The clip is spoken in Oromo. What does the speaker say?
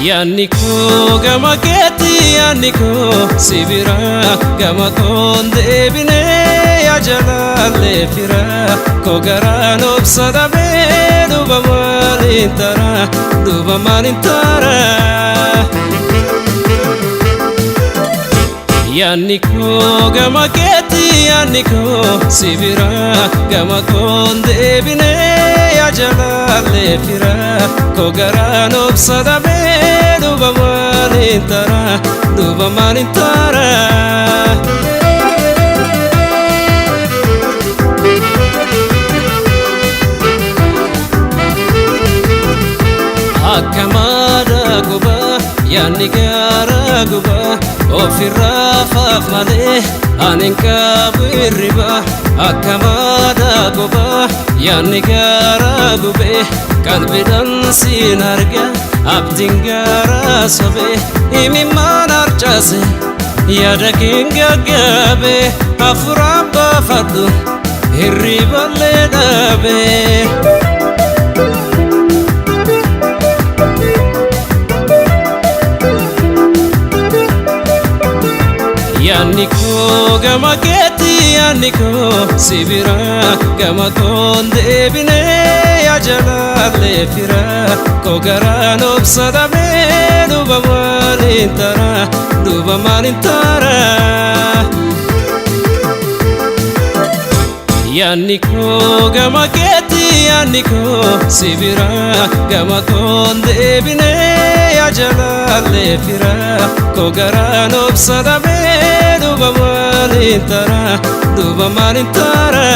Yaniko gama keti yaniko sibira gama konde bine ya jalale fira kogaran obsada be duba malintara Yaniko gama keti yaniko sibira gama konde bine ya jalale fira kogaran obsada be duba malintara Akamada guba yani gara guba ofirra khaf male aninka birriba Akamada guba yani gara gube kalbidan sinarga abdin gara sobe imi manar chase yada kinga gabe aframba fadu hirriballe dabe Yaniko gama keti yaniko sibira gama konde bine ya jalale fira kogaran obsada be duba malintara Yaniko gama keti yaniko sibira gama konde bine ya jalale fira kogaran obsada be duba malintara